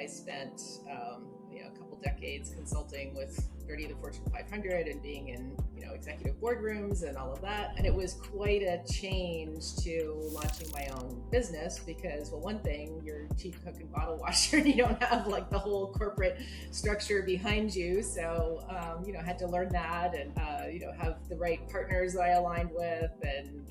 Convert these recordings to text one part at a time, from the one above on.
I spent a couple decades consulting with 30 of the Fortune 500 and being in executive boardrooms and all of that. And it was quite a change to launching my own business because, well, one thing, you're chief cook and bottle washer, and you don't have like the whole corporate structure behind you. So I had to learn that and have the right partners that I aligned with and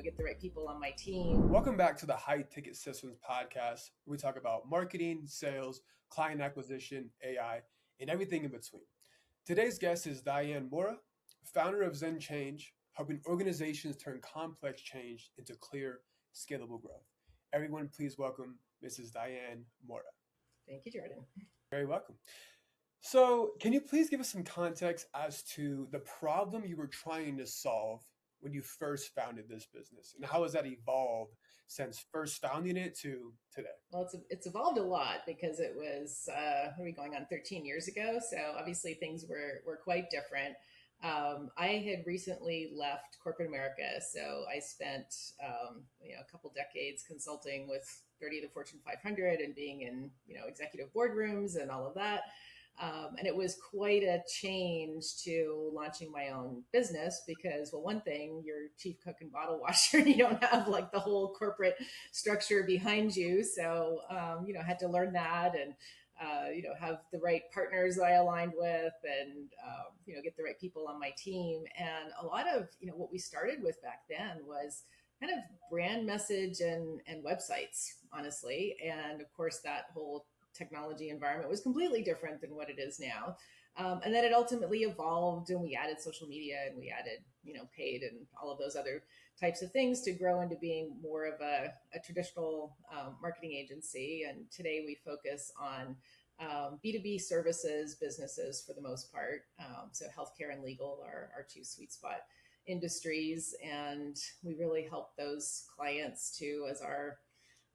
get the right people on my team. Welcome back to the High Ticket Systems podcast, where we talk about marketing, sales, client acquisition, AI, and everything in between. Today's guest is Diane Mora, founder of ZenChange, helping organizations turn complex change into clear, scalable growth. Everyone, please welcome Mrs. Diane Mora. Thank you, Jordan. Very welcome. So, can you please give us some context as to the problem you were trying to solve when you first founded this business, and how has that evolved since first founding it to today? Well, it's evolved a lot because it was what are we going on 13 years ago, so obviously things were quite different. I had recently left corporate America, so I spent a couple decades consulting with 30 of the Fortune 500 and being in executive boardrooms and all of that. And it was quite a change to launching my own business because, well, one thing, you're chief cook and bottle washer, and you don't have like the whole corporate structure behind you. So, I had to learn that and, have the right partners that I aligned with and, get the right people on my team. And a lot of, what we started with back then was kind of brand message and websites, honestly. And of course, that whole technology environment was completely different than what it is now. And then it ultimately evolved and we added social media and we added, paid and all of those other types of things to grow into being more of a traditional marketing agency. And today we focus on B2B services, businesses for the most part. So healthcare and legal are our two sweet spot industries. And we really help those clients to,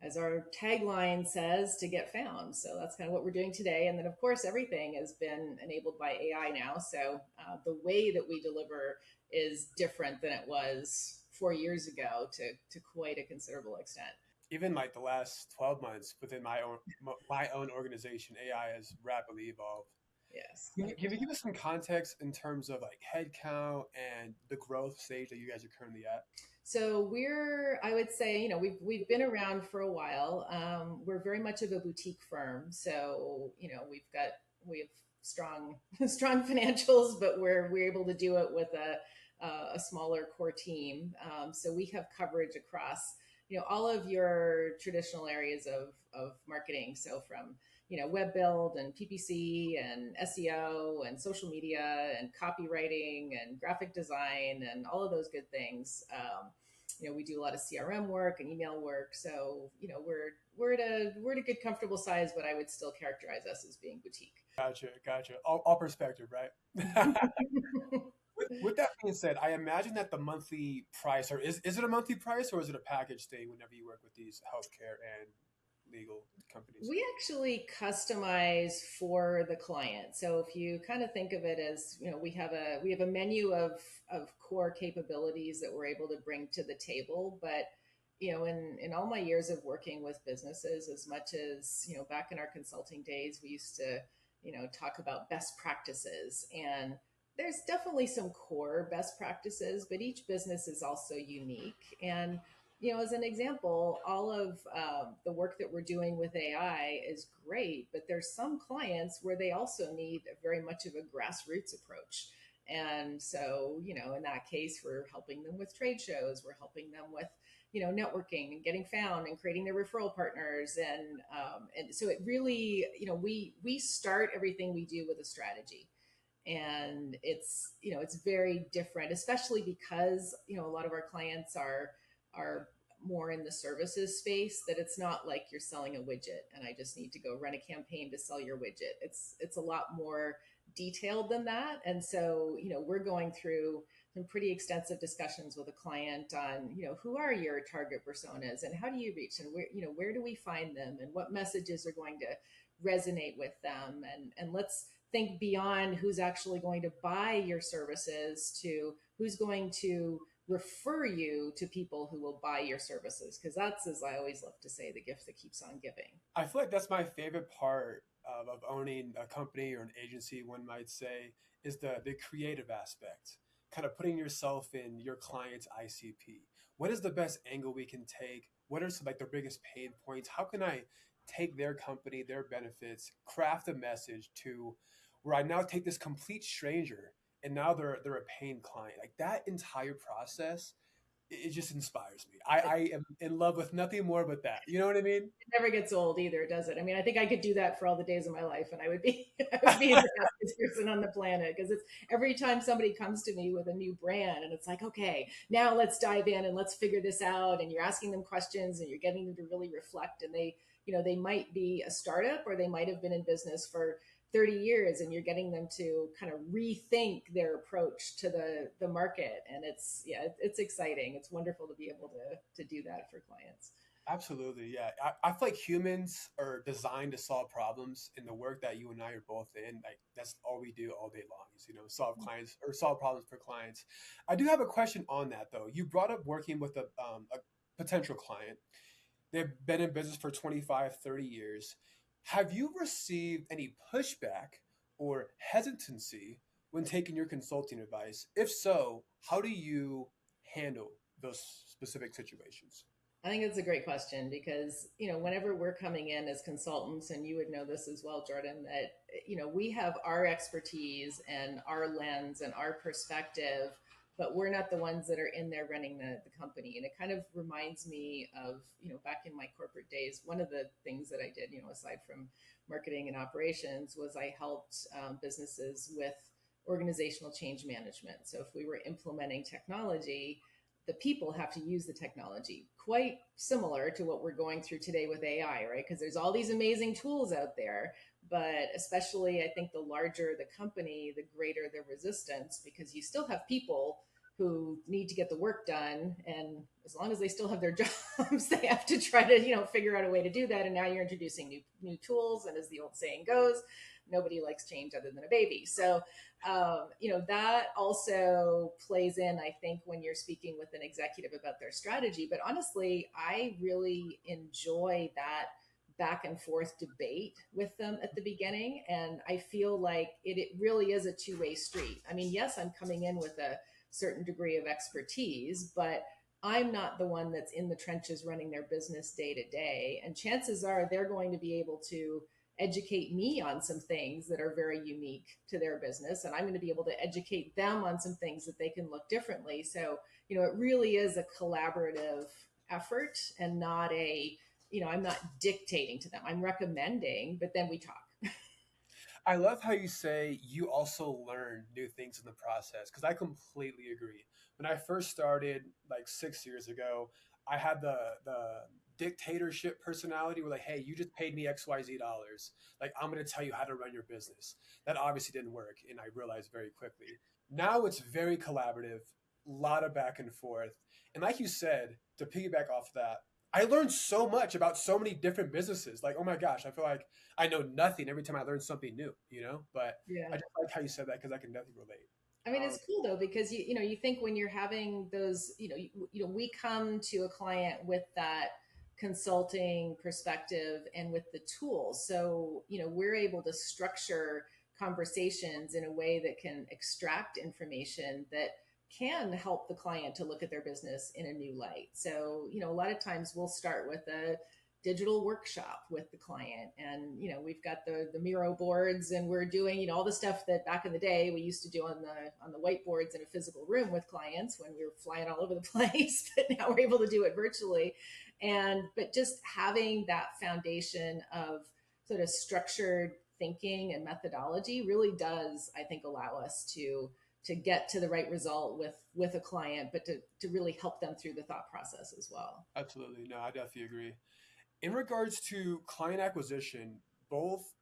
as our tagline says, to get found. So that's kind of what we're doing today. And then, of course, everything has been enabled by AI now. So the way that we deliver is different than it was 4 years ago to quite a considerable extent. Even like the last 12 months within my own organization, AI has rapidly evolved. Yes. Can you give us some context in terms of like headcount and the growth stage that you guys are currently at? So I would say, we've been around for a while. We're very much of a boutique firm. So, we have strong, strong financials, but we're able to do it with a smaller core team. So we have coverage across, all of your traditional areas of marketing. So from, web build and PPC and SEO and social media and copywriting and graphic design and all of those good things. We do a lot of CRM work and email work. So, we're at a good, comfortable size, but I would still characterize us as being boutique. Gotcha. All perspective, right? With that being said, I imagine that the monthly price, or is it a monthly price or is it a package thing whenever you work with these healthcare and legal companies? We actually customize for the client. So if you kind of think of it as, we have a menu of core capabilities that we're able to bring to the table. But, in all my years of working with businesses, as much as, back in our consulting days, we used to, talk about best practices, and there's definitely some core best practices, but each business is also unique. And as an example, all of the work that we're doing with AI is great, but there's some clients where they also need very much of a grassroots approach. And so, in that case, we're helping them with trade shows, we're helping them with, networking and getting found and creating their referral partners. And so it really, we start everything we do with a strategy. And it's very different, especially because, a lot of our clients are more in the services space, that it's not like you're selling a widget and I just need to go run a campaign to sell your widget. It's a lot more detailed than that. And so, we're going through some pretty extensive discussions with a client on, who are your target personas and how do you reach, and where do we find them and what messages are going to resonate with them, and let's think beyond who's actually going to buy your services to who's going to refer you to people who will buy your services, because that's, as I always love to say, the gift that keeps on giving. I feel like that's my favorite part of owning a company or an agency, one might say, is the creative aspect, kind of putting yourself in your client's ICP. What is the best angle we can take? What are some like their biggest pain points? How can I take their company, their benefits, craft a message to where I now take this complete stranger and now they're a paying client. Like that entire process, it just inspires me. I am in love with nothing more but that. You know what I mean? It never gets old either, does it? I mean, I think I could do that for all the days of my life, and I would be I would be the happiest person on the planet, because it's every time somebody comes to me with a new brand, and it's like, okay, now let's dive in and let's figure this out. And you're asking them questions, and you're getting them to really reflect. And they might be a startup, or they might have been in business for 30 years, and you're getting them to kind of rethink their approach to the market. And it's, yeah, it's exciting. It's wonderful to be able to do that for clients. Absolutely, yeah. I feel like humans are designed to solve problems, in the work that you and I are both in. Like that's all we do all day long is solve clients or solve problems for clients. I do have a question on that though. You brought up working with a potential client. They've been in business for 25, 30 years. Have you received any pushback or hesitancy when taking your consulting advice? If so, how do you handle those specific situations? I think it's a great question, because, whenever we're coming in as consultants, and you would know this as well, Jordan, that, we have our expertise and our lens and our perspective, but we're not the ones that are in there running the company. And it kind of reminds me of, back in my corporate days, one of the things that I did, aside from marketing and operations, was I helped businesses with organizational change management. So if we were implementing technology, the people have to use the technology, quite similar to what we're going through today with AI, right? Because there's all these amazing tools out there, but especially I think the larger the company, the greater the resistance, because you still have people who need to get the work done, and as long as they still have their jobs, they have to try to figure out a way to do that. And now you're introducing new tools, and as the old saying goes, nobody likes change other than a baby. So that also plays in, I think, when you're speaking with an executive about their strategy. But honestly, I really enjoy that back and forth debate with them at the beginning. And I feel like it really is a two-way street. I mean, yes, I'm coming in with a certain degree of expertise, but I'm not the one that's in the trenches running their business day to day. And chances are they're going to be able to educate me on some things that are very unique to their business, and I'm going to be able to educate them on some things that they can look differently. So it really is a collaborative effort, and not I'm not dictating to them, I'm recommending, but then we talk. I love how you say you also learn new things in the process, because I completely agree. When I first started like 6 years ago, I had the dictatorship personality where like, hey, you just paid me XYZ dollars. Like I'm gonna tell you how to run your business. That obviously didn't work, and I realized very quickly. Now it's very collaborative, a lot of back and forth. And like you said, to piggyback off that, I learned so much about so many different businesses. Like, oh my gosh, I feel like I know nothing every time I learn something new. But I Yeah. just like how you said that because I can definitely relate. I mean, it's cool though, because you think when you're having those, we come to a client with that consulting perspective and with the tools. So, we're able to structure conversations in a way that can extract information that can help the client to look at their business in a new light. So, a lot of times we'll start with a digital workshop with the client, and we've got the Miro boards, and we're doing all the stuff that back in the day we used to do on the whiteboards in a physical room with clients when we were flying all over the place, but now we're able to do it virtually. But just having that foundation of sort of structured thinking and methodology really does, I think, allow us to get to the right result with a client, but to really help them through the thought process as well. Absolutely. No, I definitely agree. In regards to client acquisition, both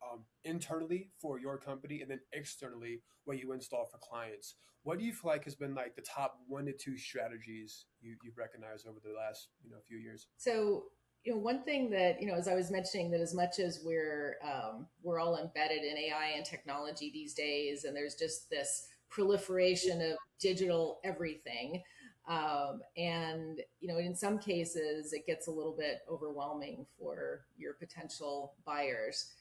internally for your company and then externally what you install for clients, what do you feel like has been like the top 1 to 2 strategies you've recognized over the last few years? So, one thing that, as I was mentioning, that as much as we're all embedded in AI and technology these days, and there's just this proliferation of digital everything, And in some cases it gets a little bit overwhelming for your potential buyers.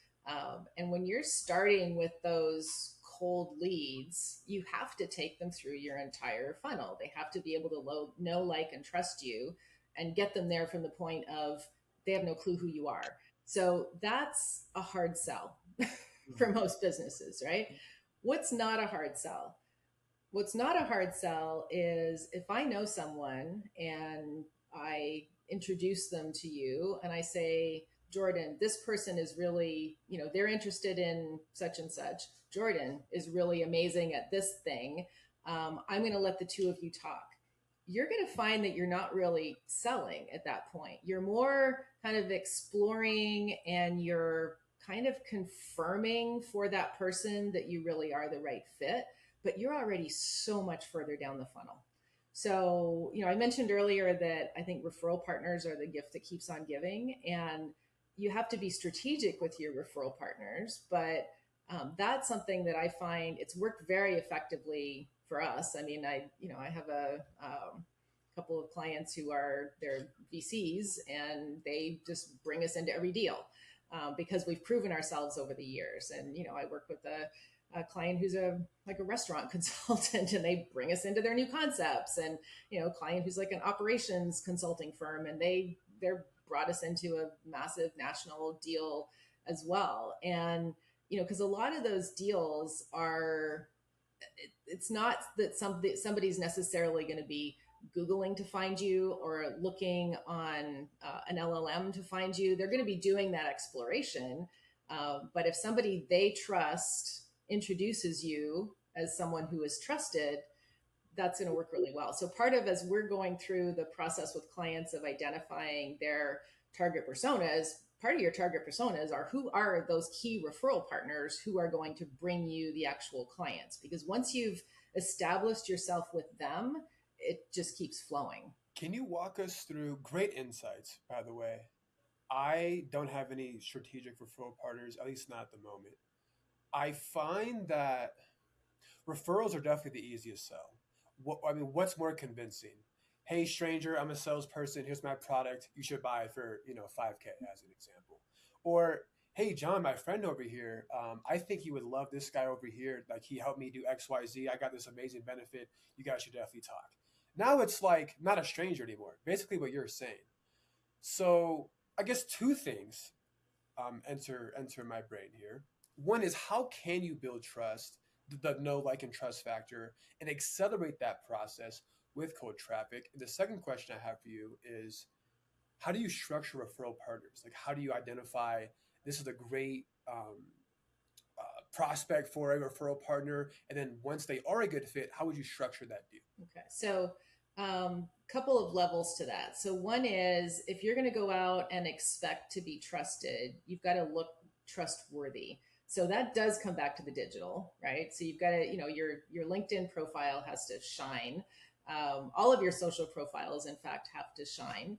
And when you're starting with those cold leads, you have to take them through your entire funnel. They have to be able to know, like, and trust you, and get them there from the point of they have no clue who you are. So that's a hard sell for most businesses, right? What's not a hard sell? What's not a hard sell is if I know someone and I introduce them to you and I say, Jordan, this person is really, they're interested in such and such. Jordan is really amazing at this thing. I'm going to let the two of you talk. You're going to find that you're not really selling at that point. You're more kind of exploring, and you're kind of confirming for that person that you really are the right fit, but you're already so much further down the funnel. So, I mentioned earlier that I think referral partners are the gift that keeps on giving, and you have to be strategic with your referral partners. But that's something that I find it's worked very effectively for us. I mean, I have a couple of clients who are their VCs, and they just bring us into every deal because we've proven ourselves over the years. And I work with a client who's a restaurant consultant, and they bring us into their new concepts. And a client who's like an operations consulting firm, and they're brought us into a massive national deal as well. And because a lot of those deals are, it's not that somebody's necessarily going to be Googling to find you or looking on an LLM to find you. They're going to be doing that exploration. But if somebody they trust introduces you as someone who is trusted, that's going to work really well. So part of, as we're going through the process with clients of identifying their target personas, part of your target personas are who are those key referral partners who are going to bring you the actual clients. Because once you've established yourself with them, it just keeps flowing. Can you walk us through great insights, by the way? I don't have any strategic referral partners, at least not at the moment. I find that referrals are definitely the easiest sell. What's more convincing? Hey, stranger, I'm a salesperson. Here's my product. You should buy it for 5K as an example. Or hey, John, my friend over here, I think you would love this guy over here. Like, he helped me do X, Y, Z. I got this amazing benefit. You guys should definitely talk. Now it's like not a stranger anymore. Basically, what you're saying. So I guess two things enter my brain here. One is, how can you build trust, the know, like, and trust factor, and accelerate that process with cold traffic? And the second question I have for you is, how do you structure referral partners? Like, how do you identify this is a great prospect for a referral partner, and then once they are a good fit, how would you structure that deal? Okay, so couple of levels to that. So one is, if you're going to go out and expect to be trusted, you've got to look trustworthy. So that does come back to the digital, right? So you've got to, your LinkedIn profile has to shine. All of your social profiles, in fact, have to shine.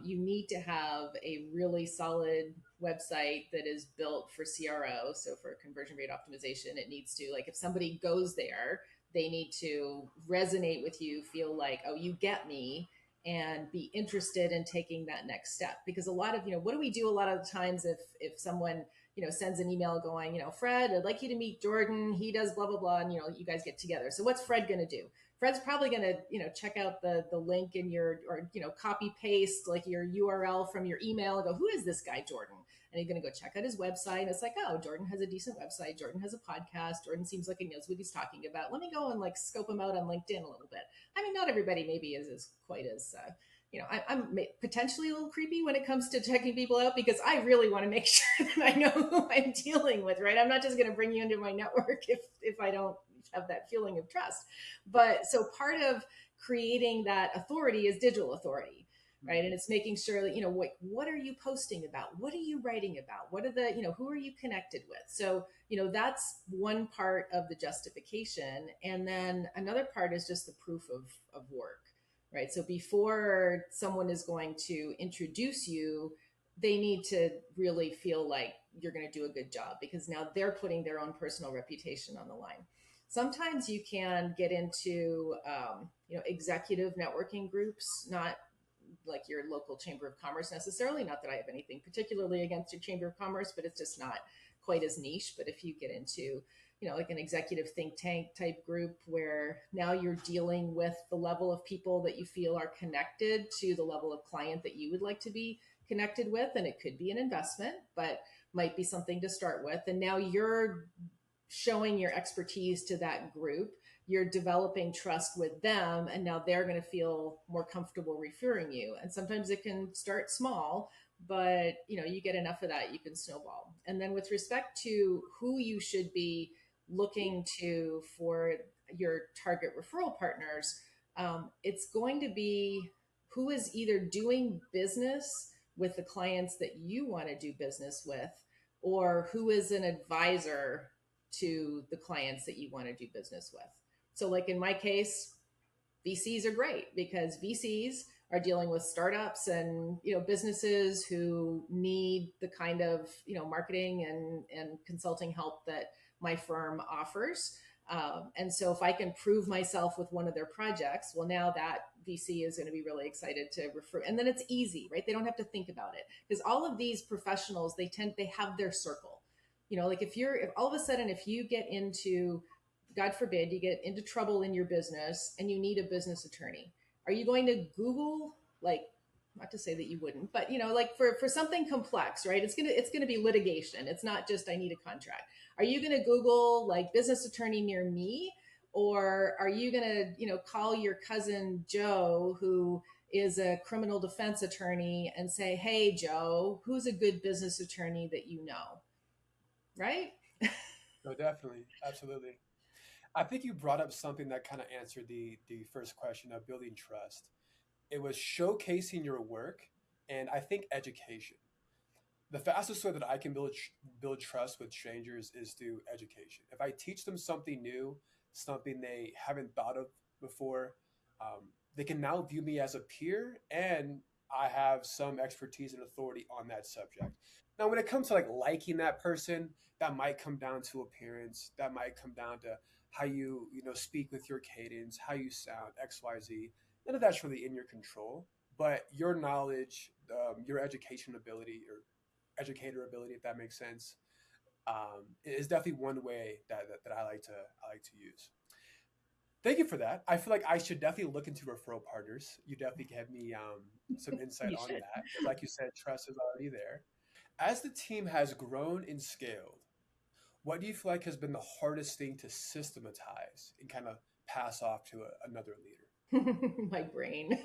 You need to have a really solid website that is built for CRO. So for conversion rate optimization, it needs to, like, if somebody goes there, they need to resonate with you, feel like, oh, you get me, and be interested in taking that next step. Because a lot of, what do we do a lot of the times if someone, sends an email going, Fred, I'd like you to meet Jordan. He does blah, blah, blah. And, you guys get together. So what's Fred going to do? Fred's probably going to, check out the link in your, or, copy paste like your URL from your email and go, who is this guy, Jordan? And he's going to go check out his website. And it's like, oh, Jordan has a decent website. Jordan has a podcast. Jordan seems like he knows what he's talking about. Let me go and scope him out on LinkedIn a little bit. I mean, not everybody maybe is as quite as, I'm potentially a little creepy when it comes to checking people out, because I really want to make sure that I know who I'm dealing with, right? I'm not just going to bring you into my network if I don't have that feeling of trust. But so part of creating that authority is digital authority, right? And it's making sure that, what are you posting about? What are you writing about? What are the, who are you connected with? So, that's one part of the justification. And then another part is just the proof of work, right? So before someone is going to introduce you, they need to really feel like you're going to do a good job, because now they're putting their own personal reputation on the line. Sometimes you can get into, executive networking groups, not like your local chamber of commerce necessarily. Not that I have anything particularly against your chamber of commerce, but it's just not quite as niche. But if you get into, like an executive think tank type group where now you're dealing with the level of people that you feel are connected to the level of client that you would like to be connected with, and it could be an investment, but might be something to start with. And now you're showing your expertise to that group, you're developing trust with them, and now they're going to feel more comfortable referring you. And sometimes it can start small, but you get enough of that, you can snowball. And then with respect to who you should be looking to for your target referral partners, it's going to be who is either doing business with the clients that you want to do business with, or who is an advisor to the clients that you want to do business with. So, like in my case, VCs are great because VCs are dealing with startups and businesses who need the kind of marketing and consulting help that my firm offers. And so if I can prove myself with one of their projects, well, now that VC is going to be really excited to refer. And then it's easy, right? They don't have to think about it because all of these professionals, they have their circle. Like if all of a sudden, if you get into, God forbid, you get into trouble in your business and you need a business attorney, are you going to Google, like, not to say that you wouldn't, but like for something complex, right? It's gonna be litigation. It's not just I need a contract. Are you gonna Google like business attorney near me? Or are you gonna, call your cousin Joe, who is a criminal defense attorney, and say, hey Joe, who's a good business attorney that you know? Right? No, definitely, absolutely. I think you brought up something that kind of answered the first question of building trust. It was showcasing your work, and I think education. The fastest way that I can build trust with strangers is through education. If I teach them something new, something they haven't thought of before, they can now view me as a peer, and I have some expertise and authority on that subject. Now, when it comes to like liking that person, that might come down to appearance. That might come down to how you speak with your cadence, how you sound, X, Y, Z. None of that's really in your control, but your knowledge, your education ability, or educator ability, if that makes sense, is definitely one way that I like to use. Thank you for that. I feel like I should definitely look into referral partners. You definitely gave me some insight You on should. that because, like you said, trust is already there. As the team has grown and scaled, what do you feel like has been the hardest thing to systematize and kind of pass off to another leader? My brain.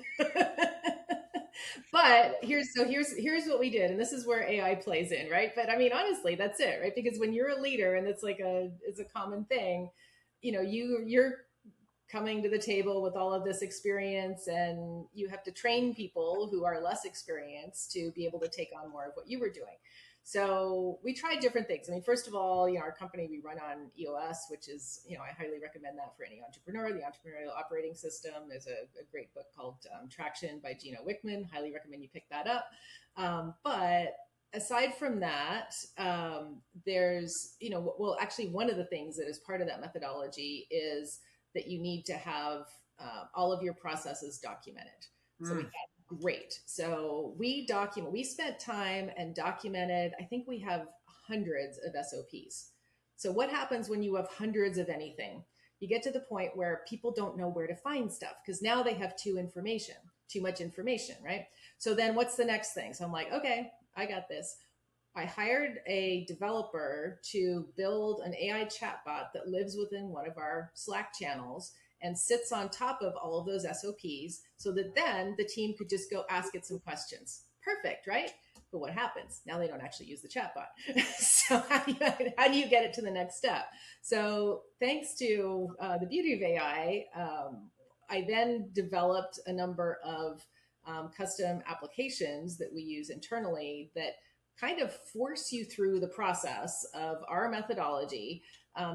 But here's what we did, and this is where AI plays in, right? But I mean, honestly, that's it, right? Because when you're a leader, and it's a common thing, you're coming to the table with all of this experience, and you have to train people who are less experienced to be able to take on more of what you were doing. So we tried different things. I mean, first of all, our company, we run on EOS, which is, I highly recommend that for any entrepreneur, the entrepreneurial operating system. There's a great book called Traction by Gino Wickman. Highly recommend you pick that up. But aside from that, there's, well, actually, one of the things that is part of that methodology is that you need to have all of your processes documented. So we Mm. thought, great. So we spent time and documented, I think we have hundreds of SOPs. So what happens when you have hundreds of anything? You get to the point where people don't know where to find stuff because now they have too much information, right? So then what's the next thing? So I'm like, okay, I got this. I hired a developer to build an AI chatbot that lives within one of our Slack channels and sits on top of all of those SOPs so that then the team could just go ask it some questions. Perfect, right? But what happens? Now they don't actually use the chatbot. So how do you get it to the next step? So thanks to the beauty of AI, I then developed a number of custom applications that we use internally that kind of force you through the process of our methodology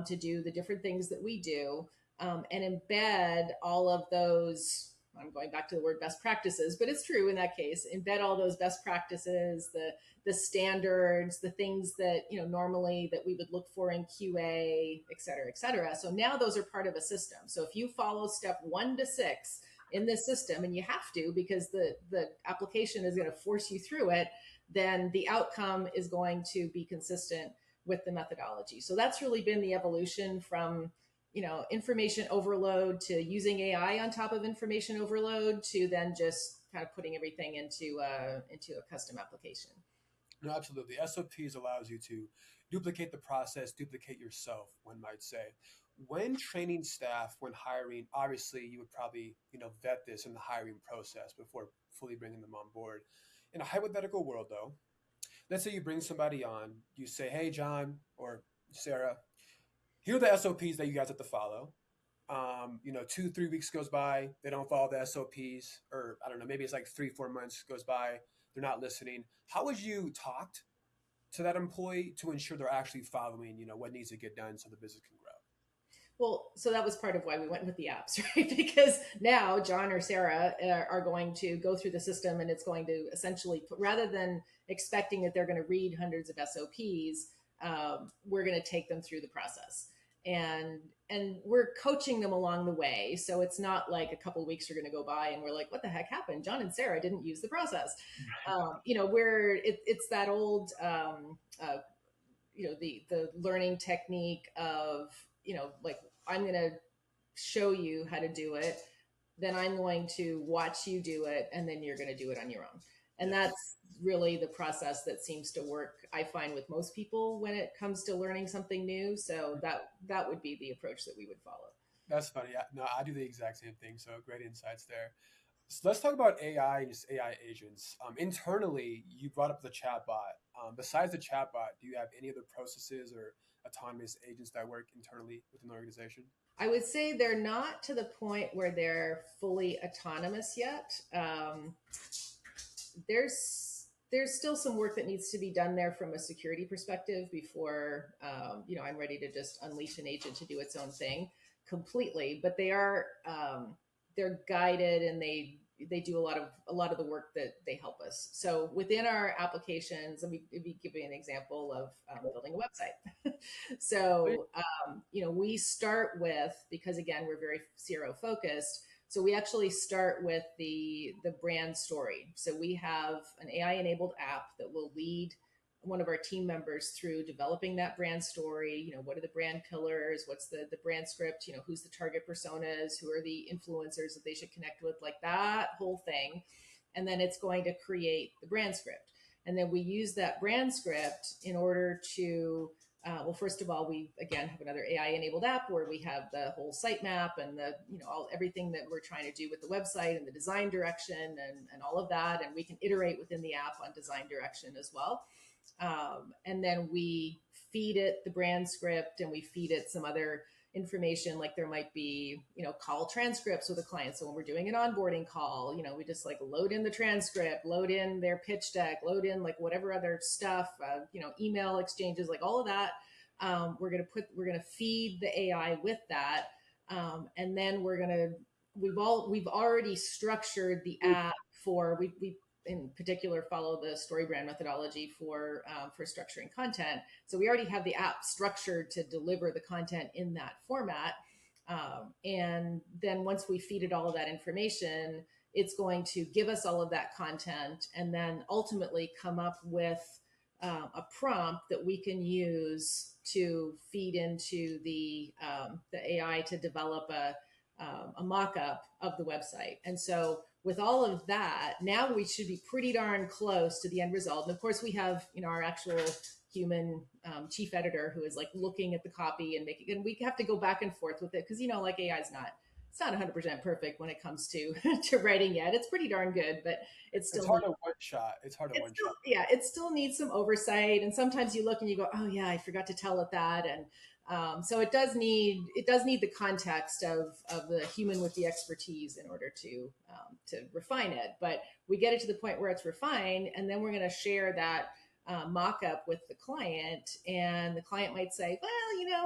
to do the different things that we do, and embed all of those, I'm going back to the word best practices, but it's true in that case, embed all those best practices, the standards, the things that, normally that we would look for in QA, et cetera, et cetera. So now those are part of a system. So if you follow step 1 to 6 in this system, and you have to because the application is going to force you through it, then the outcome is going to be consistent with the methodology. So that's really been the evolution from information overload to using AI on top of information overload to then just kind of putting everything into a custom application. No, absolutely. SOPs allows you to duplicate the process, duplicate yourself, one might say. When training staff, when hiring, obviously you would probably, vet this in the hiring process before fully bringing them on board. In a hypothetical world, though, let's say you bring somebody on, you say, hey, John or Sarah, here are the SOPs that you guys have to follow. 2, 3 weeks goes by, they don't follow the SOPs, or I don't know, maybe it's like 3, 4 months goes by, they're not listening. How would you talk to that employee to ensure they're actually following, what needs to get done so the business can grow? Well, so that was part of why we went with the apps, right? Because now John or Sarah are going to go through the system, and it's going to essentially, rather than expecting that they're going to read hundreds of SOPs, we're going to take them through the process. And we're coaching them along the way. So it's not like a couple of weeks are going to go by and we're like, what the heck happened? John and Sarah didn't use the process. It's that old, the learning technique of, like, I'm going to show you how to do it, then I'm going to watch you do it, and then you're going to do it on your own. And Yes. that's really the process that seems to work, I find, with most people when it comes to learning something new. So that would be the approach that we would follow. That's funny. No, I do the exact same thing. So great insights there. So let's talk about AI and just AI agents. Internally, you brought up the chatbot. Besides the chatbot, do you have any other processes or autonomous agents that work internally within the organization? I would say they're not to the point where they're fully autonomous yet. There's still some work that needs to be done there from a security perspective before I'm ready to just unleash an agent to do its own thing completely. But they're guided, and they do a lot of the work that they help us. So within our applications, let me give you an example of building a website. So we start with, because again, we're very CRO focused. So we actually start with the brand story. So we have an AI enabled app that will lead one of our team members through developing that brand story. What are the brand pillars? What's the brand script? Who's the target personas? Who are the influencers that they should connect with? Like that whole thing. And then it's going to create the brand script. And then we use that brand script in order to first of all, we again have another AI enabled app where we have the whole sitemap and everything that we're trying to do with the website and the design direction and all of that. And we can iterate within the app on design direction as well. And then we feed it the brand script, and we feed it some other information, like there might be, call transcripts with a client. So when we're doing an onboarding call, we just like load in the transcript, load in their pitch deck, load in like whatever other stuff, email exchanges, like all of that. We're going to feed the AI with that. And then we've already structured the app we in particular follow the StoryBrand methodology for structuring content. So we already have the app structured to deliver the content in that format. And then once we feed it all of that information, it's going to give us all of that content, and then ultimately come up with a prompt that we can use to feed into the AI to develop a mock-up of the website. And so with all of that, now we should be pretty darn close to the end result. And of course, we have our actual human chief editor who is like looking at the copy and making, and we have to go back and forth with it because like AI is not. It's not 100% perfect when it comes to to writing yet. It's pretty darn good, but it's hard to one shot. It's hard to one shot. Yeah, it still needs some oversight. And sometimes you look and you go, oh yeah, I forgot to tell it that. And so it does need the context of the human with the expertise in order to refine it. But we get it to the point where it's refined, and then we're going to share that mock-up with the client, and the client might say, well,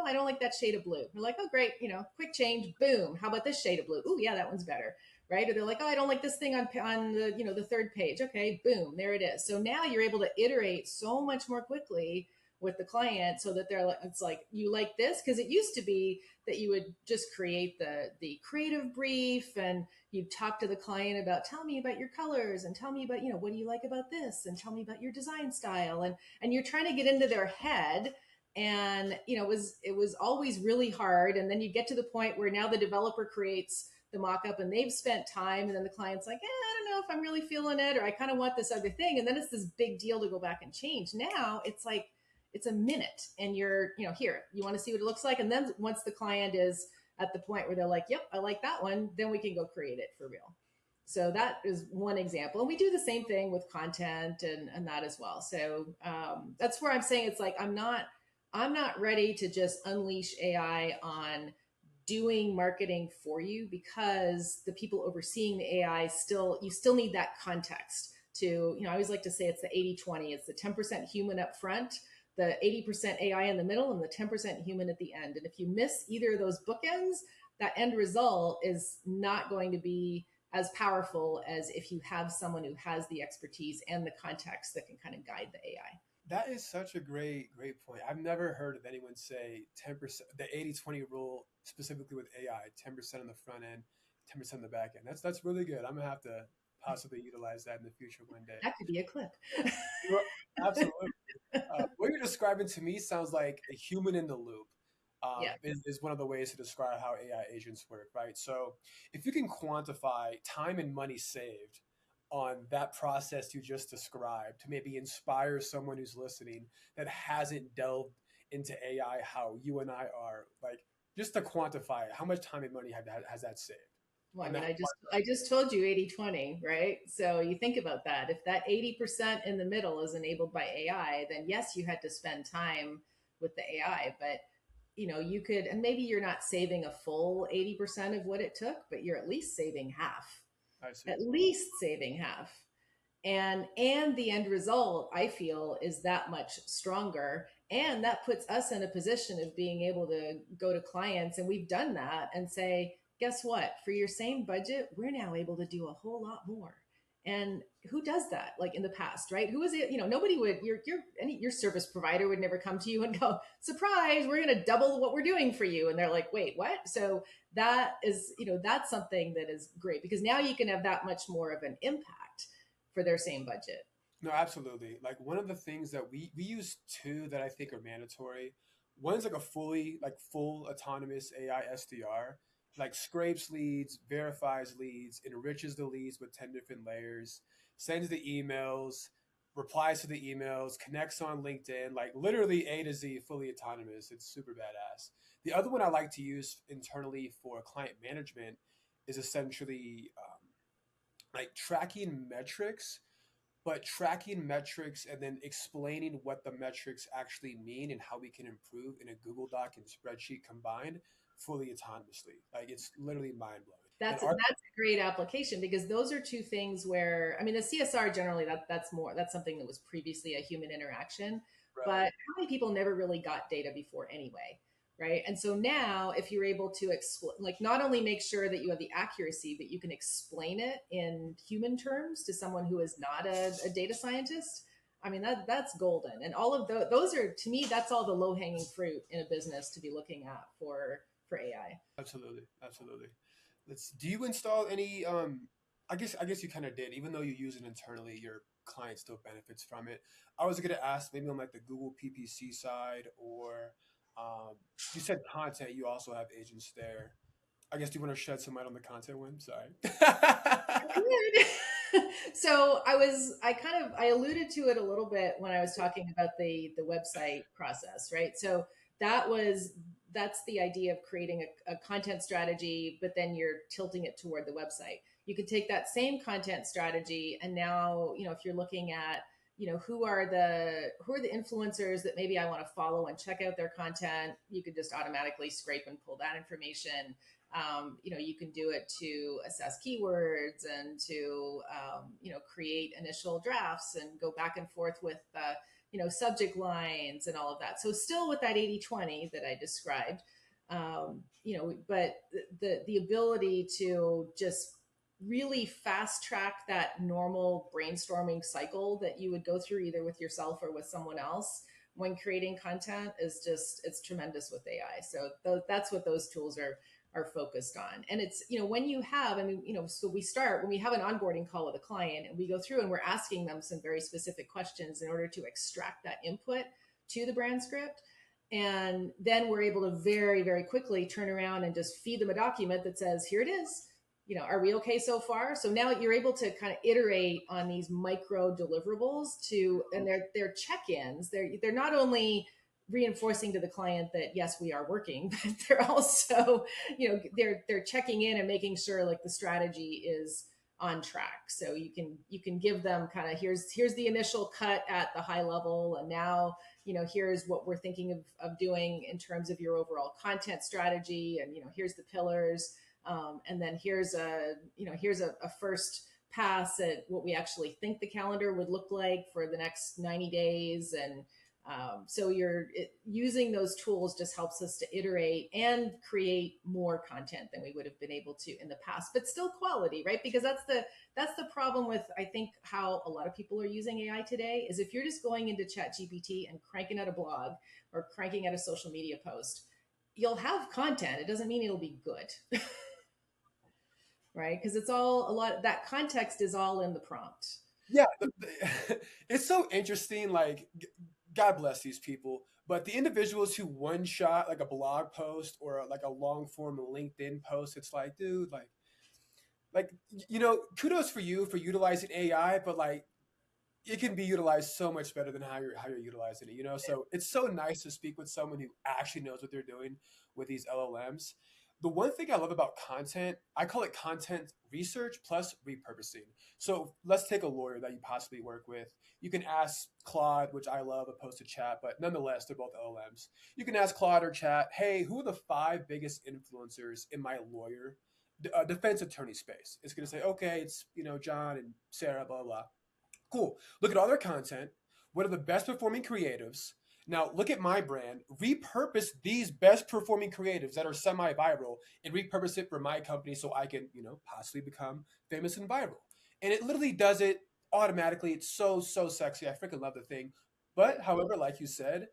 I don't like that shade of blue. We're like, oh, great, quick change, boom. How about this shade of blue? Oh, yeah, that one's better, right? Or they're like, oh, I don't like this thing on the, the third page. Okay, boom, there it is. So now you're able to iterate so much more quickly with the client, so that they're like, it's like, you like this, because it used to be that you would just create the creative brief, and you talk to the client about, tell me about your colors, and tell me about, what do you like about this, and tell me about your design style, and you're trying to get into their head. And it was always really hard. And then you get to the point where now the developer creates the mock-up and they've spent time, and then the client's like, I don't know if I'm really feeling it, or I kind of want this other thing, and then it's this big deal to go back and change. Now it's like, it's a minute, and you're, here, you want to see what it looks like. And then once the client is at the point where they're like, yep, I like that one, then we can go create it for real. So that is one example. And we do the same thing with content and that as well. So that's where I'm saying, it's like, I'm not ready to just unleash AI on doing marketing for you, because the people overseeing the AI, you still need that context to, I always like to say it's the 80-20. It's the 10% human up front, the 80% AI in the middle, and the 10% human at the end. And if you miss either of those bookends, that end result is not going to be as powerful as if you have someone who has the expertise and the context that can kind of guide the AI. That is such a great point. I've never heard of anyone say 10%, the 80-20 rule, specifically with AI, 10% on the front end, 10% on the back end. That's really good. I'm gonna have to possibly utilize that in the future one day. That could be a clip. Well, absolutely. What you're describing to me sounds like a human in the loop. Yeah. Is one of the ways to describe how AI agents work, right? So, if you can quantify time and money saved on that process you just described to maybe inspire someone who's listening that hasn't delved into AI how you and I are, like, just to quantify it, how much time and money has that saved Well, I on mean, that I just told you 80-20, right? So you think about that. If that 80% in the middle is enabled by AI, then yes, you had to spend time with the AI, but you could, and maybe you're not saving a full 80% of what it took, but you're at least saving half. I see. At least saving half. And the end result, I feel, is that much stronger, and that puts us in a position of being able to go to clients, and we've done that, and say, guess what, for your same budget, we're now able to do a whole lot more. And who does that, like in the past, right? Who is it? Nobody would, your service provider would never come to you and go, surprise, we're going to double what we're doing for you. And they're like, wait, what? So that is, that's something that is great, because now you can have that much more of an impact for their same budget. No, absolutely. Like one of the things that we use two that I think are mandatory. One's like a full autonomous AI SDR, like scrapes leads, verifies leads, enriches the leads with 10 different layers, sends the emails, replies to the emails, connects on LinkedIn, like literally A to Z, fully autonomous. It's super badass. The other one I like to use internally for client management is essentially like tracking metrics and then explaining what the metrics actually mean and how we can improve in a Google Doc and spreadsheet combined fully autonomously. Like it's literally mind blowing. And That's our a great application, because those are two things where, I mean, the CSR generally, that's something that was previously a human interaction, but right, how many people never really got data before anyway, right? And so now, if you're able to explain, like, not only make sure that you have the accuracy, but you can explain it in human terms to someone who is not a data scientist. I mean, that's golden. And all of those are, to me, that's all the low hanging fruit in a business to be looking at for AI. absolutely, absolutely. Do you install any I guess you kind of did, even though you use it internally, your client still benefits from it. I was gonna ask maybe on like the Google PPC side or you said content, you also have agents there. I guess do you want to shed some light on the content one? Sorry. So I alluded to it a little bit when I was talking about the website process, right? So that's the idea of creating a content strategy, but then you're tilting it toward the website. You could take that same content strategy, and now, if you're looking at, who are the influencers that maybe I want to follow and check out their content, you could just automatically scrape and pull that information. You can do it to assess keywords and to, create initial drafts and go back and forth with, subject lines and all of that. So still with that 80-20 that I described, but the ability to just really fast track that normal brainstorming cycle that you would go through either with yourself or with someone else when creating content is just, it's tremendous with AI. So that's what those tools are focused on. And it's, when you have, I mean, so we start when we have an onboarding call with a client and we go through and we're asking them some very specific questions in order to extract that input to the brand script. And then we're able to very, very quickly turn around and just feed them a document that says, here it is. Are we okay so far? So now you're able to kind of iterate on these micro deliverables and they're check-ins. They're not only reinforcing to the client that yes, we are working, but they're also, they're checking in and making sure like the strategy is on track. So you can give them kind of, here's the initial cut at the high level, and now here's what we're thinking of doing in terms of your overall content strategy, and here's the pillars, and then here's a first pass at what we actually think the calendar would look like for the next 90 days. And so using those tools just helps us to iterate and create more content than we would have been able to in the past, but still quality, right? Because that's the problem with, I think, how a lot of people are using AI today is if you're just going into ChatGPT and cranking out a blog or cranking out a social media post, you'll have content. It doesn't mean it'll be good. Right? Because it's all a lot, that context is all in the prompt. Yeah, it's so interesting. Like, God bless these people, but the individuals who one shot like a blog post or like a long form LinkedIn post, it's like, dude, like kudos for you for utilizing AI, but like it can be utilized so much better than how you're utilizing it. So it's so nice to speak with someone who actually knows what they're doing with these LLMs. The one thing I love about content, I call it content research plus repurposing. So let's take a lawyer that you possibly work with. You can ask Claude, which I love, opposed to Chat, but nonetheless, they're both LLMs. You can ask Claude or Chat, hey, who are the 5 biggest influencers in my lawyer defense attorney space? It's going to say, okay, it's John and Sarah, blah blah. Cool. Look at all their content. What are the best performing creatives? Now look at my brand. Repurpose these best performing creatives that are semi-viral and repurpose it for my company so I can, possibly become famous and viral. And it literally does it automatically. It's so sexy. I freaking love the thing. But however, like you said,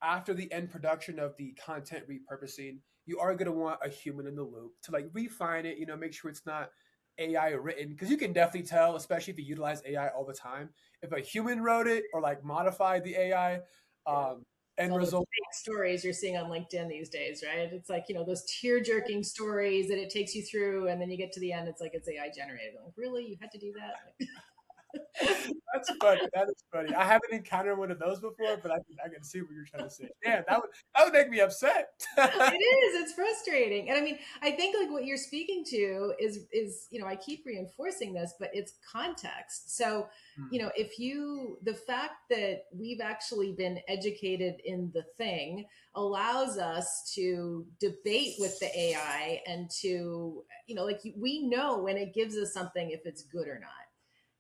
after the end production of the content repurposing, you are going to want a human in the loop to like refine it, make sure it's not AI written, because you can definitely tell, especially if you utilize AI all the time, if a human wrote it or like modified the AI. Yeah. It's End all those result. fake stories you're seeing on LinkedIn these days, right? It's like, those tear jerking stories that it takes you through. And then you get to the end, it's like, it's AI generated. Like, really? You had to do that? That's funny. That is funny. I haven't encountered one of those before, but I can see what you're trying to say. Damn, that would make me upset. It is. It's frustrating. And I mean, I think like what you're speaking to is, I keep reinforcing this, but it's context. So, Hmm. if the fact that we've actually been educated in the thing allows us to debate with the AI and to, like we know when it gives us something if it's good or not.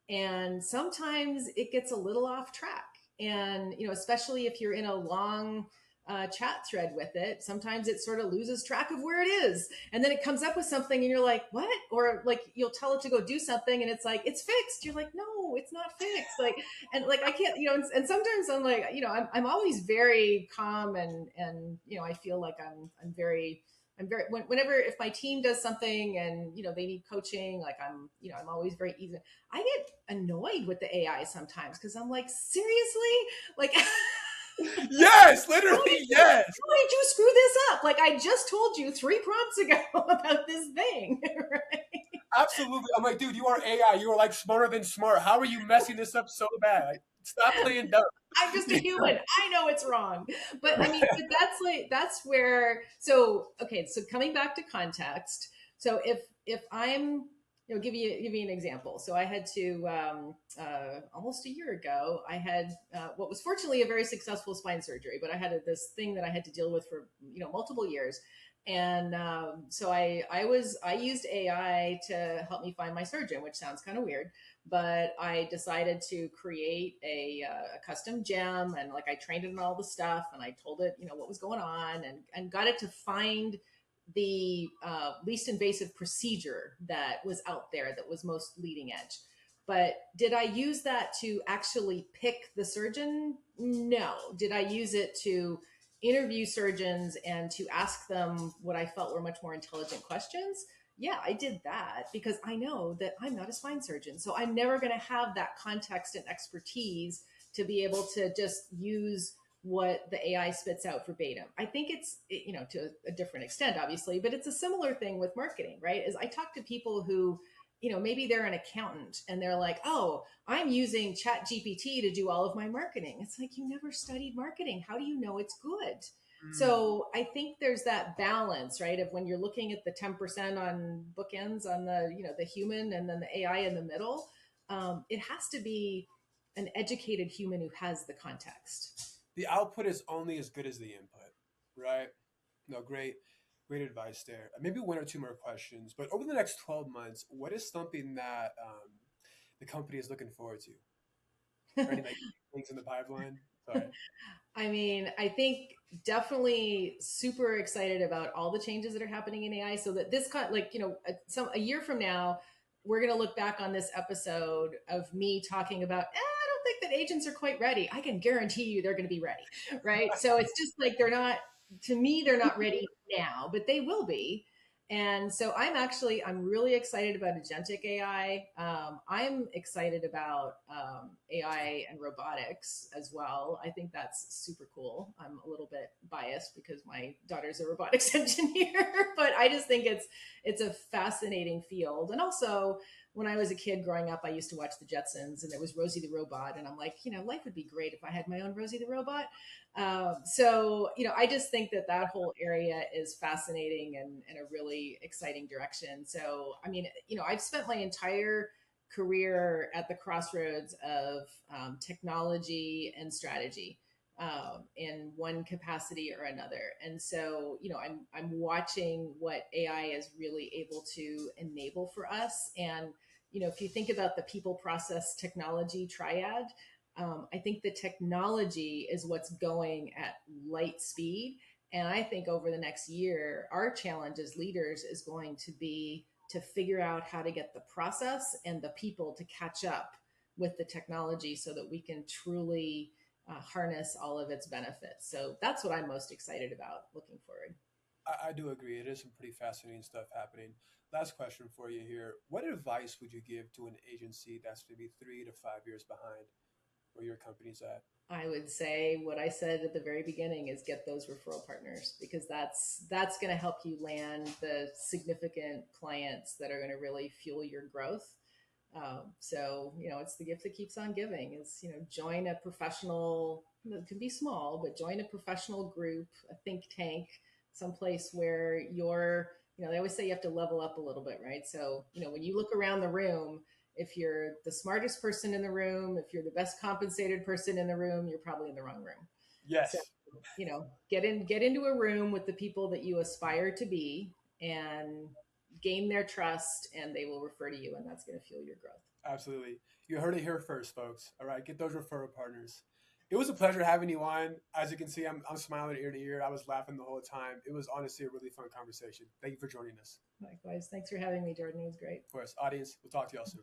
And sometimes it gets a little off track. And especially if you're in a long chat thread with it, sometimes it sort of loses track of where it is, and then it comes up with something and you're like, what? Or like you'll tell it to go do something and it's like, it's fixed. You're like, no, it's not fixed. Like, and like I can't, and sometimes I'm like, I'm always very calm, and I feel like I'm very whenever if my team does something and they need coaching, like I'm always very even. I get annoyed with the AI sometimes because I'm like, seriously, like Yes, how literally, did you yes. how did you screw this up? Like I just told you 3 prompts ago about this thing, right? Absolutely. I'm like, dude, you are AI. You are like smarter than smart. How are you messing this up so bad? Like, stop playing dumb. I'm just a human. I know it's wrong. But I mean, but that's where, so okay, so coming back to context. So if I'm, give you an example. So I had to almost a year ago, I had what was fortunately a very successful spine surgery, but I had this thing that I had to deal with for multiple years. And so I used AI to help me find my surgeon, which sounds kind of weird, but I decided to create a custom gem, and like I trained it in all the stuff, and I told it what was going on, and got it to find the least invasive procedure that was out there that was most leading edge. But did I use that to actually pick the surgeon? No. Did I use it to interview surgeons and to ask them what I felt were much more intelligent questions? Yeah, I did that because I know that I'm not a spine surgeon. So I'm never going to have that context and expertise to be able to just use what the AI spits out verbatim. I think it's, to a different extent, obviously, but it's a similar thing with marketing, right? Is I talk to people who, maybe they're an accountant and they're like, oh, I'm using Chat GPT to do all of my marketing. It's like, you never studied marketing. How do you know it's good? Mm. So I think there's that balance, right? Of when you're looking at the 10% on bookends on the, the human and then the AI in the middle, it has to be an educated human who has the context. The output is only as good as the input, right? No, great advice there. Maybe one or two more questions. But over the next 12 months, what is something that the company is looking forward to? Or any like things in the pipeline? Sorry. I mean, I think definitely super excited about all the changes that are happening in AI. So that this kind, like a year from now, we're going to look back on this episode of me talking about. I don't think that agents are quite ready. I can guarantee you they're going to be ready, right? So it's just like they're not. To me, they're not ready now, but they will be. And so I'm really excited about agentic AI. I'm excited about AI and robotics as well. I think that's super cool. I'm a little bit biased because my daughter's a robotics engineer, but I just think it's a fascinating field. And also, when I was a kid growing up, I used to watch the Jetsons, and it was Rosie the Robot, and I'm like, life would be great if I had my own Rosie the Robot. I just think that that whole area is fascinating and a really exciting direction. So, I mean, I've spent my entire career at the crossroads of technology and strategy in one capacity or another. And so, I'm watching what AI is really able to enable for us. And, if you think about the people, process, technology triad, I think the technology is what's going at light speed. And I think over the next year, our challenge as leaders is going to be to figure out how to get the process and the people to catch up with the technology so that we can truly harness all of its benefits. So that's what I'm most excited about looking forward. I do agree. It is some pretty fascinating stuff happening. Last question for you here. What advice would you give to an agency that's maybe 3 to 5 years behind where your company's at? I would say what I said at the very beginning is get those referral partners because that's going to help you land the significant clients that are going to really fuel your growth. It's the gift that keeps on giving. Is join a professional. It can be small, but join a professional group, a think tank, someplace where you're. They always say you have to level up a little bit, right? So when you look around the room, if you're the smartest person in the room, if you're the best compensated person in the room, you're probably in the wrong room. So, Yes, get into a room with the people that you aspire to be and gain their trust and they will refer to you and that's going to fuel your growth. absolutely. You heard it here first, folks. All right, get those referral partners. It was a pleasure having you on. As you can see, I'm smiling ear to ear. I was laughing the whole time. It was honestly a really fun conversation. Thank you for joining us. Likewise. Thanks for having me, Jordan. It was great. Of course, audience, we'll talk to y'all soon.